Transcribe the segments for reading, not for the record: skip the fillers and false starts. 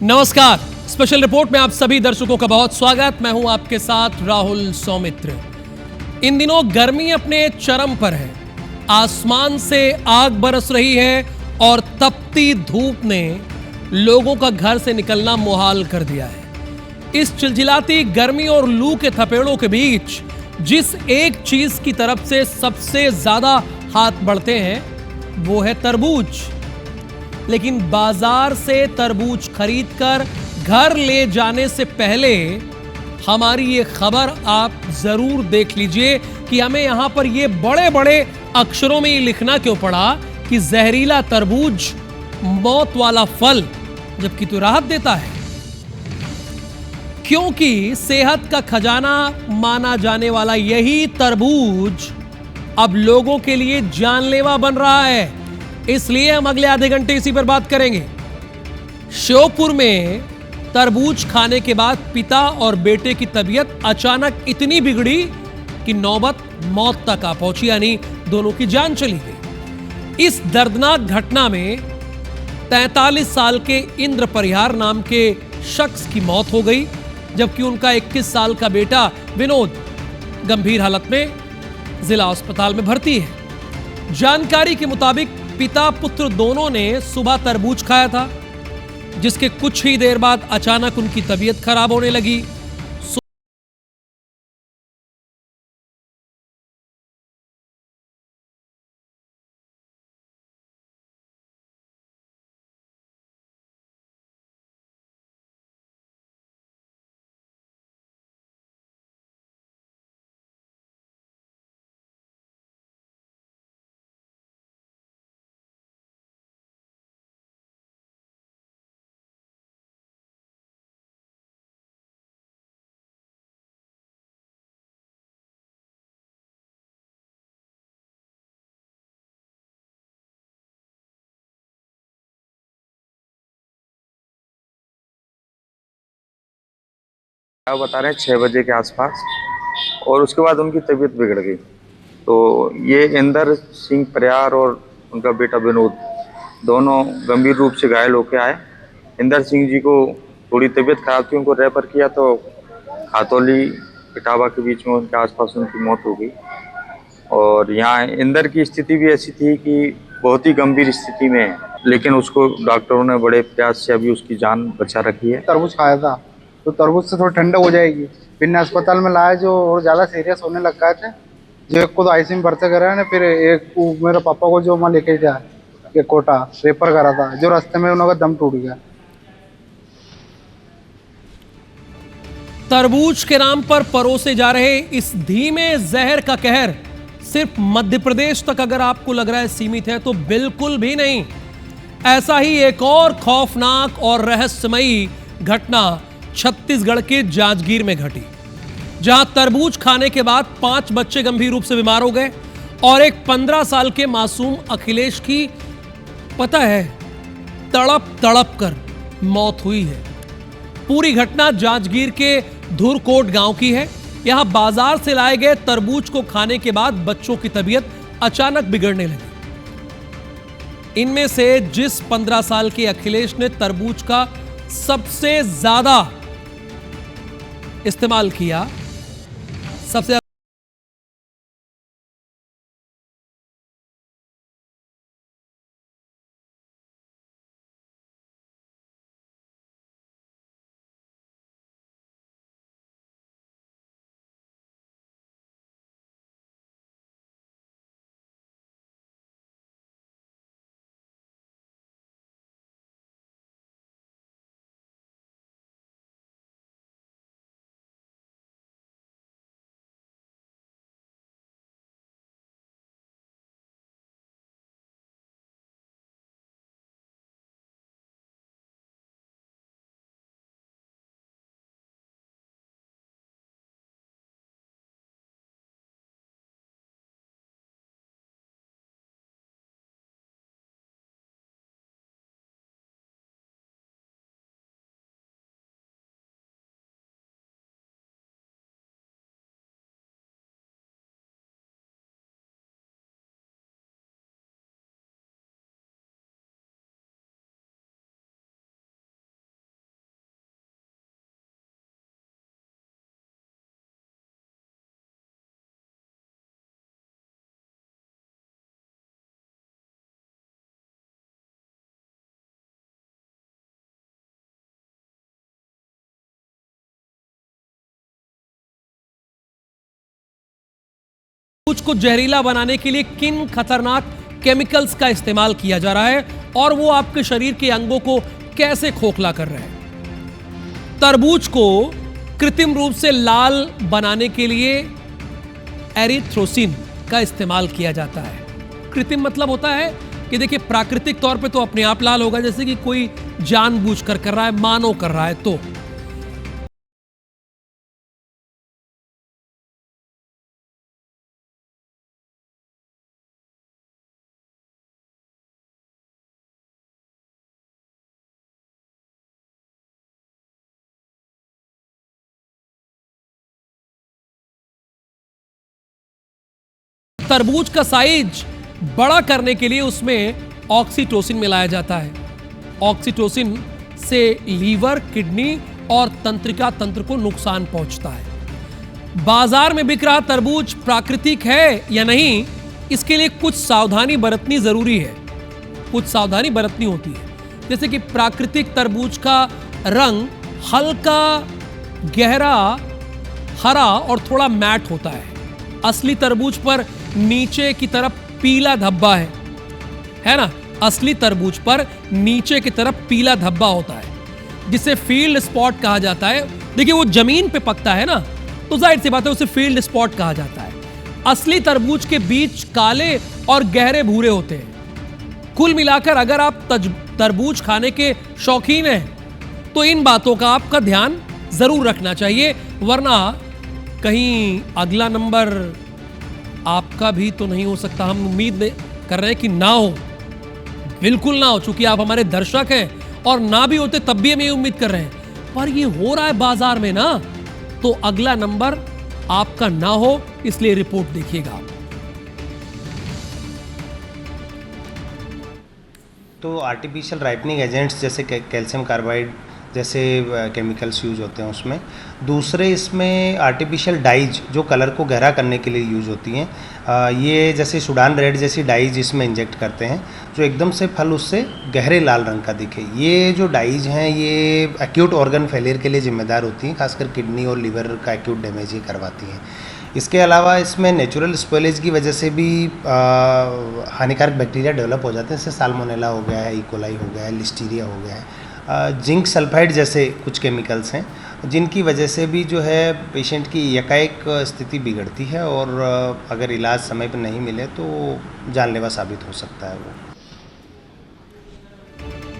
नमस्कार। Special report में आप सभी दर्शकों का बहुत स्वागत। मैं हूं आपके साथ राहुल सौमित्र। इन दिनों गर्मी अपने चरम पर है। आसमान से आग बरस रही है और तपती धूप ने लोगों का घर से निकलना मुहाल कर दिया है। इस चिलचिलाती गर्मी और लू के थपेड़ों के बीच जिस एक चीज की तरफ से सबसे ज्यादा हाथ बढ़ते हैं वो है तरबूज। लेकिन बाजार से तरबूज खरीदकर घर ले जाने से पहले हमारी ये खबर आप जरूर देख लीजिए कि हमें यहां पर ये बड़े बड़े अक्षरों में ये लिखना क्यों पड़ा कि जहरीला तरबूज मौत वाला फल, जबकि तो राहत देता है। क्योंकि सेहत का खजाना माना जाने वाला यही तरबूज अब लोगों के लिए जानलेवा बन रहा है। इसलिए हम अगले आधे घंटे इसी पर बात करेंगे। श्योपुर में तरबूज खाने के बाद पिता और बेटे की तबीयत अचानक इतनी बिगड़ी कि नौबत मौत तक आ पहुंची, यानी दोनों की जान चली गई। इस दर्दनाक घटना में 43 साल के इंद्र परिहार नाम के शख्स की मौत हो गई, जबकि उनका 21 साल का बेटा विनोद गंभीर हालत में जिला अस्पताल में भर्ती है। जानकारी के मुताबिक पिता पुत्र दोनों ने सुबह तरबूज खाया था, जिसके कुछ ही देर बाद अचानक उनकी तबीयत खराब होने लगी। आप बता रहे हैं 6 बजे के आसपास, और उसके बाद उनकी तबीयत बिगड़ गई। तो ये इंदर सिंह परिहार और उनका बेटा विनोद दोनों गंभीर रूप से घायल होकर आए। इंदर सिंह जी को थोड़ी तबीयत खराब थी, उनको रेफर किया तो खातौली इटावा के बीच में उनके आसपास उनकी मौत हो गई। और यहाँ इंदर की स्थिति भी ऐसी थी कि बहुत ही गंभीर स्थिति में है, लेकिन उसको डॉक्टरों ने बड़े प्रयास से अभी उसकी जान बचा रखी है। तरबूज खाया था तो तरबूज से थोड़ी ठंडक हो जाएगी। फिर ने अस्पताल में लाया जो और ज़्यादा सीरियस होने लग गए थे। जो एक को तो आईसीयू में भर्ती करा ने, फिर एक को मेरे पापा को जो वहाँ लेके गया ये कोटा रेफर करा था, जो रास्ते में उनका दम टूट गया। तरबूज के नाम पर परोसे जा रहे इस धीमे जहर का कहर सिर्फ मध्य प्रदेश तक अगर आपको लग रहा है सीमित है तो बिल्कुल भी नहीं। ऐसा ही एक और खौफनाक और रहस्यमयी घटना छत्तीसगढ़ के जांजगीर में घटी, जहां तरबूज खाने के बाद 5 बच्चे गंभीर रूप से बीमार हो गए और एक 15 साल के मासूम अखिलेश की, पता है, तड़प तड़प कर मौत हुई है। पूरी घटना जांजगीर के धुरकोट गांव की है। यहां बाजार से लाए गए तरबूज को खाने के बाद बच्चों की तबीयत अचानक बिगड़ने लगी। इनमें से जिस 15 साल के अखिलेश ने तरबूज का सबसे ज्यादा इस्तेमाल किया, सबसे तरबूज को जहरीला बनाने के लिए किन खतरनाक केमिकल्स का इस्तेमाल किया जा रहा है और वो आपके शरीर के अंगों को कैसे खोखला कर रहे हैं। तरबूज को कृत्रिम रूप से लाल बनाने के लिए एरिथ्रोसिन का इस्तेमाल किया जाता है। कृत्रिम मतलब होता है कि देखिए प्राकृतिक तौर पे तो अपने आप लाल होगा, जैसे कि कोई जानबूझकर कर रहा है, मानव कर रहा है। तो तरबूज का साइज बड़ा करने के लिए उसमें ऑक्सीटोसिन मिलाया जाता है। ऑक्सीटोसिन से लीवर, किडनी और तंत्रिका तंत्र को नुकसान पहुंचता है। बाजार में बिक रहा तरबूज प्राकृतिक है या नहीं, इसके लिए कुछ सावधानी बरतनी जरूरी है। कुछ सावधानी बरतनी होती है, जैसे कि प्राकृतिक तरबूज का रंग हल्का गहरा हरा और थोड़ा मैट होता है। असली तरबूज पर नीचे की तरफ पीला धब्बा है ना। असली तरबूज पर नीचे की तरफ पीला धब्बा होता है, जिसे फील्ड स्पॉट कहा जाता है। देखिए वो जमीन पे पकता है ना, तो जाहिर सी बात है उसे फील्ड स्पॉट कहा जाता है। असली तरबूज के बीज काले और गहरे भूरे होते हैं। कुल मिलाकर अगर आप तरबूज खाने के शौकीन हैं तो इन बातों का आपका ध्यान जरूर रखना चाहिए, वरना कहीं अगला नंबर आपका भी तो नहीं हो सकता। हम उम्मीद कर रहे हैं कि ना हो, बिल्कुल ना हो, चूंकि आप हमारे दर्शक हैं, और ना भी होते तब भी हम ये उम्मीद कर रहे हैं, पर ये हो रहा है बाजार में ना, तो अगला नंबर आपका ना हो, इसलिए रिपोर्ट देखिएगा। तो आर्टिफिशियल राइपनिंग एजेंट्स जैसे कैल्शियम कार्बाइड जैसे केमिकल्स यूज होते हैं उसमें। दूसरे इसमें आर्टिफिशियल डाइज जो कलर को गहरा करने के लिए यूज होती हैं, ये जैसे सूडान रेड जैसी डाइज इसमें इंजेक्ट करते हैं जो एकदम से फल उससे गहरे लाल रंग का दिखे। ये जो डाइज हैं ये एक्यूट ऑर्गन फेलियर के लिए जिम्मेदार होती हैं, खासकर किडनी और लीवर का एक्यूट डैमेज ही करवाती हैं। इसके अलावा इसमें नेचुरल स्पॉइलेज की वजह से भी हानिकारक बैक्टीरिया डेवलप हो जाते हैं, जैसे साल्मोनेला हो गया है, इकोलाई हो गया है, लिस्टीरिया हो गया है। जिंक सल्फाइड जैसे कुछ केमिकल्स हैं जिनकी वजह से भी जो है पेशेंट की एकाएक स्थिति बिगड़ती है, और अगर इलाज समय पर नहीं मिले तो जानलेवा साबित हो सकता है वो।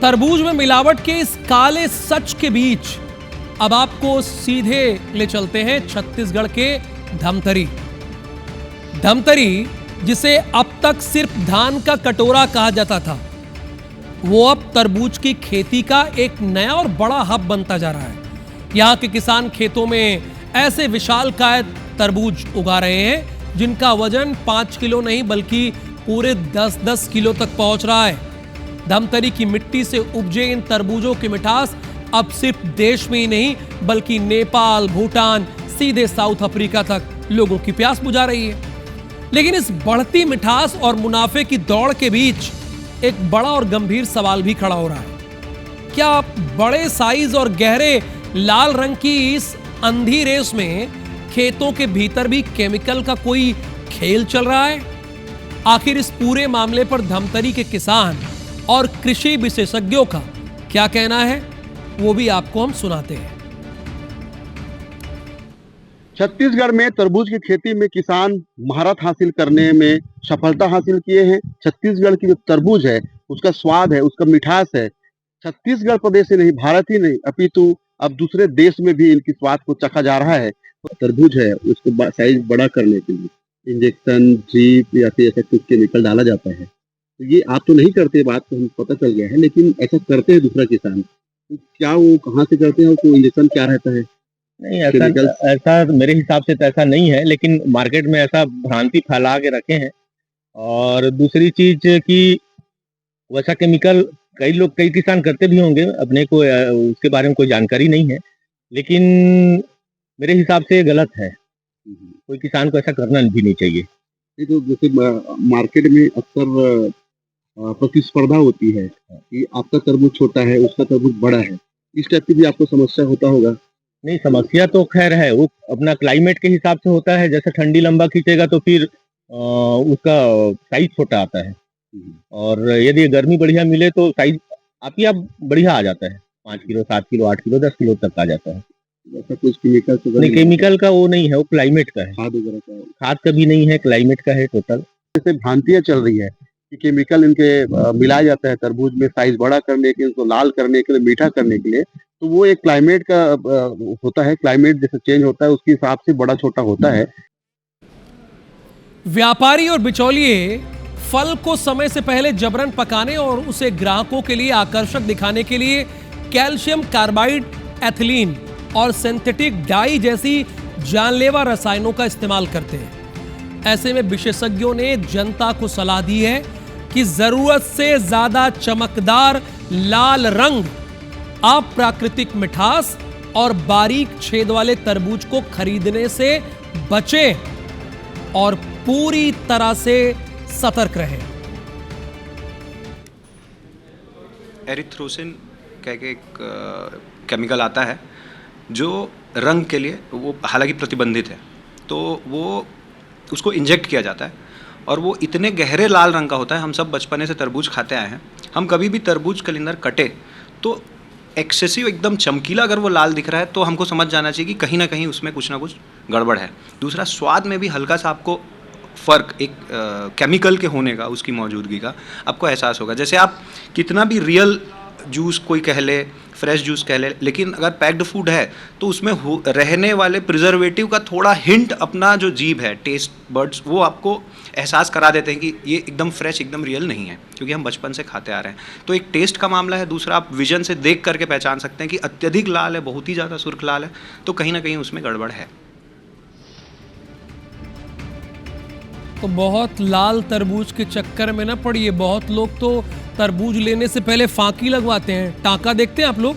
तरबूज में मिलावट के इस काले सच के बीच अब आपको सीधे ले चलते हैं छत्तीसगढ़ के धमतरी। धमतरी, जिसे अब तक सिर्फ धान का कटोरा कहा जाता था, वो अब तरबूज की खेती का एक नया और बड़ा हब बनता जा रहा है। यहाँ के किसान खेतों में ऐसे विशालकाय तरबूज उगा रहे हैं जिनका वजन 5 किलो नहीं बल्कि पूरे 10-10 किलो तक पहुंच रहा है। धमतरी की मिट्टी से उपजे इन तरबूजों की मिठास अब सिर्फ देश में ही नहीं बल्कि नेपाल, भूटान, सीधे साउथ अफ्रीका तक लोगों की प्यास बुझा रही है। लेकिन इस बढ़ती मिठास और मुनाफे की दौड़ के बीच एक बड़ा और गंभीर सवाल भी खड़ा हो रहा है। क्या बड़े साइज और गहरे लाल रंग की इस अंधी रेस में खेतों के भीतर भी केमिकल का कोई खेल चल रहा है? आखिर इस पूरे मामले पर धमतरी के किसान और कृषि विशेषज्ञों का क्या कहना है, वो भी आपको हम सुनाते हैं। छत्तीसगढ़ में तरबूज की खेती में किसान महारत हासिल करने में सफलता हासिल किए हैं। छत्तीसगढ़ की जो तरबूज है उसका स्वाद है, उसका मिठास है, छत्तीसगढ़ प्रदेश से नहीं, भारत ही नहीं अपितु अब दूसरे देश में भी इनकी स्वाद को चखा जा रहा है। तरबूज है उसको साइज बड़ा करने के लिए इंजेक्शन, ड्रिप या फिर ऐसा कुछ केमिकल डाला जाता है। तो ये आप तो नहीं करते, बात तो हम पता चल गया है, लेकिन ऐसा करते हैं दूसरा किसान। तो क्या वो कहाँ से करते हैं, उसको इंजेक्शन क्या रहता है? नहीं, ऐसा मेरे हिसाब से तो ऐसा नहीं है, लेकिन मार्केट में ऐसा भ्रांति फैला के रखे हैं। और दूसरी चीज कि वैसा केमिकल कई किसान करते भी होंगे, अपने को उसके बारे में कोई जानकारी नहीं है, लेकिन मेरे हिसाब से गलत है। कोई किसान को ऐसा करना भी नहीं चाहिए। तो जैसे मार्केट में अक्सर प्रतिस्पर्धा होती है कि आपका तरबूज छोटा है, उसका तरबूज बड़ा है, इस टाइप की भी आपको समस्या होता होगा? नहीं, समस्या तो खैर है, वो अपना क्लाइमेट के हिसाब से होता है। जैसे ठंडी लंबा खींचेगा तो फिर उसका साइज छोटा आता है। और यदि गर्मी बढ़िया मिले तो साइज आप बढ़िया आ जाता है, 5 किलो 7 किलो 8 किलो 10 किलो तक आ जाता है। ऐसा कुछ केमिकल तो नहीं, केमिकल का वो नहीं है, वो क्लाइमेट का है। खाद वगैरह का खाद का भी नहीं है, क्लाइमेट का है टोटल। जैसे भ्रांतियां चल रही है कि केमिकल इनके मिलाया जाता है तरबूज में साइज बड़ा करने के लिए, उसको लाल करने के लिए, मीठा करने के लिए। तो वो एक क्लाइमेट का होता है, क्लाइमेट जैसे चेंज होता है उसके हिसाब से बड़ा छोटा होता है। व्यापारी और बिचौलिए फल को समय से पहले जबरन पकाने और उसे ग्राहकों के लिए आकर्षक दिखाने के लिए कैल्शियम कार्बाइड, एथिलीन और सिंथेटिक डाई जैसी जानलेवा रसायनों का इस्तेमाल करते हैं। ऐसे में विशेषज्ञों ने जनता को सलाह दी है कि जरूरत से ज्यादा चमकदार लाल रंग, अप्राकृतिक मिठास और बारीक छेद वाले तरबूज को खरीदने से बचें और पूरी तरह से सतर्क रहें। एरिथ्रोसिन कह के एक केमिकल आता है जो रंग के लिए, वो हालांकि प्रतिबंधित है, तो वो उसको इंजेक्ट किया जाता है और वो इतने गहरे लाल रंग का होता है। हम सब बचपने से तरबूज खाते आए हैं, हम कभी भी तरबूज के अंदर कटे तो एक्सेसिव एकदम चमकीला अगर वो लाल दिख रहा है तो हमको समझ जाना चाहिए कि कहीं ना कहीं उसमें कुछ ना कुछ गड़बड़ है। दूसरा, स्वाद में भी हल्का सा आपको फ़र्क, एक केमिकल के होने का, उसकी मौजूदगी का आपको एहसास होगा। जैसे आप कितना भी रियल जूस कोई कह ले, फ्रेश जूस कह ले, लेकिन अगर पैक्ड फूड है तो उसमें रहने वाले प्रिजर्वेटिव का थोड़ा हिंट अपना जो जीभ है, टेस्ट बर्ड्स, वो आपको एहसास करा देते हैं कि ये एकदम फ्रेश, एकदम रियल नहीं है, क्योंकि हम बचपन से खाते आ रहे हैं। तो एक टेस्ट का मामला है। दूसरा, आप विजन से देख करके पहचान सकते हैं कि अत्यधिक लाल है, बहुत ही ज़्यादा सुर्ख लाल है, तो कहीं ना कहीं उसमें गड़बड़ है। तो बहुत लाल तरबूज के चक्कर में ना पड़िए। बहुत लोग तो तरबूज लेने से पहले फांकी लगवाते हैं, टांका देखते हैं आप लोग,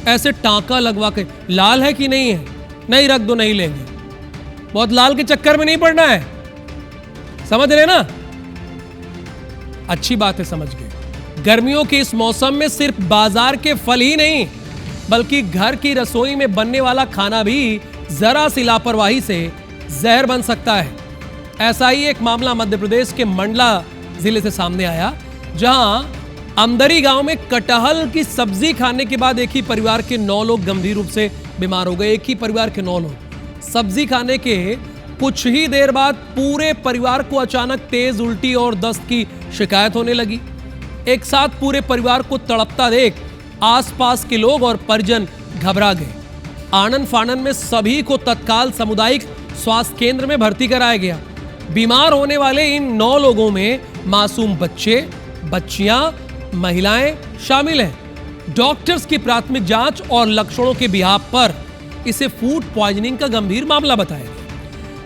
ऐसे टांका लगवा के लाल है कि नहीं है, नहीं रख दो, नहीं लेंगे। बहुत लाल के चक्कर में नहीं पड़ना है, समझ रहे ना? अच्छी बात है, समझ गए। गर्मियों के इस मौसम में सिर्फ बाजार के फल ही नहीं बल्कि घर की रसोई में बनने वाला खाना भी जरा सी लापरवाही से जहर बन सकता है। ऐसा ही एक मामला मध्य प्रदेश के मंडला जिले से सामने आया, जहां अमदरी गांव में कटहल की सब्जी खाने के बाद एक ही परिवार के 9 लोग गंभीर रूप से बीमार हो गए। एक ही परिवार के 9 लोग। सब्जी खाने के कुछ ही देर बाद पूरे परिवार को अचानक तेज उल्टी और दस्त की शिकायत होने लगी। एक साथ पूरे परिवार को तड़पता देख आसपास के लोग और परिजन घबरा गए। आनन फानन में सभी को तत्काल सामुदायिक स्वास्थ्य केंद्र में भर्ती कराया गया। बीमार होने वाले इन 9 लोगों में मासूम बच्चे, बच्चियां, महिलाएं शामिल हैं। डॉक्टर्स की प्राथमिक जांच और लक्षणों के बिहाफ पर इसे फूड पॉइजनिंग का गंभीर मामला बताया गया।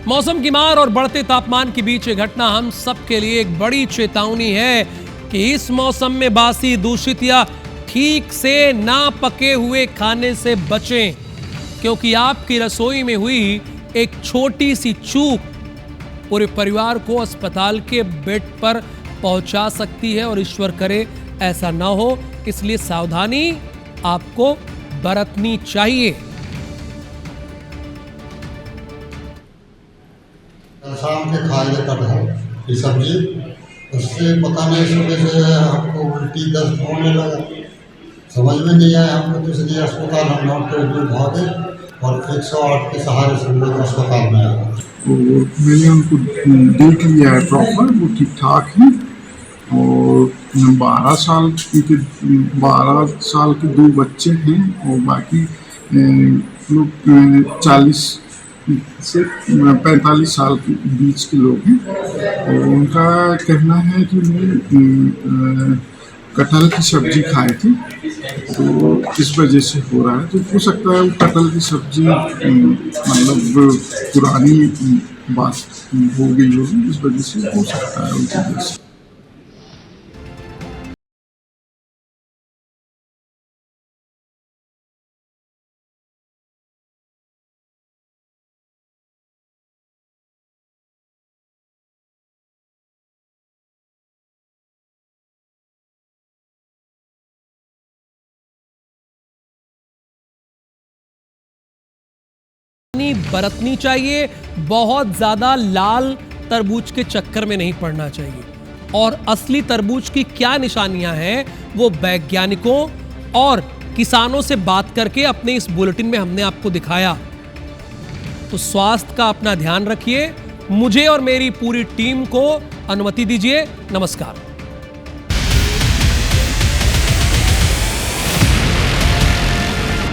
मौसम की मार और बढ़ते तापमान के बीच ये घटना हम सबके लिए एक बड़ी चेतावनी है कि इस मौसम में बासी, दूषित या ठीक से ना पके हुए खाने से बचें, क्योंकि आपकी रसोई में हुई एक छोटी सी चूक पूरे परिवार को अस्पताल के बेड पर पहुंचा सकती है और ईश्वर करे ऐसा ना हो। इसलिए सावधानी आपको बरतनी चाहिए। शाम के खाए कटहल की सब्जी, उससे पता नहीं सुबह से हमको उल्टी दस्त होने लगा, समझ में नहीं आया हमको, तो इसलिए अस्पताल हम डॉक्टर भी भागे और 108 के सहारे से हम लोग अस्पताल में आए। मैंने उनको देख लिया है प्रॉपर, वो ठीक ठाक है। और 12 साल के 2 बच्चे हैं और बाकी लोग 40 से 45 साल के बीच के लोग हैं। और उनका कहना है कि मैं कटहल की सब्जी खाए थे तो इस वजह से हो रहा है। तो हो सकता है वो कटहल की सब्जी मतलब पुरानी बात हो गई होगी, इस वजह से हो सकता है उनकी वजह से। बरतनी चाहिए। बहुत ज्यादा लाल तरबूज के चक्कर में नहीं पड़ना चाहिए। और असली तरबूज की क्या निशानियां हैं वो वैज्ञानिकों और किसानों से बात करके अपने इस बुलेटिन में हमने आपको दिखाया। तो स्वास्थ्य का अपना ध्यान रखिए। मुझे और मेरी पूरी टीम को अनुमति दीजिए। नमस्कार।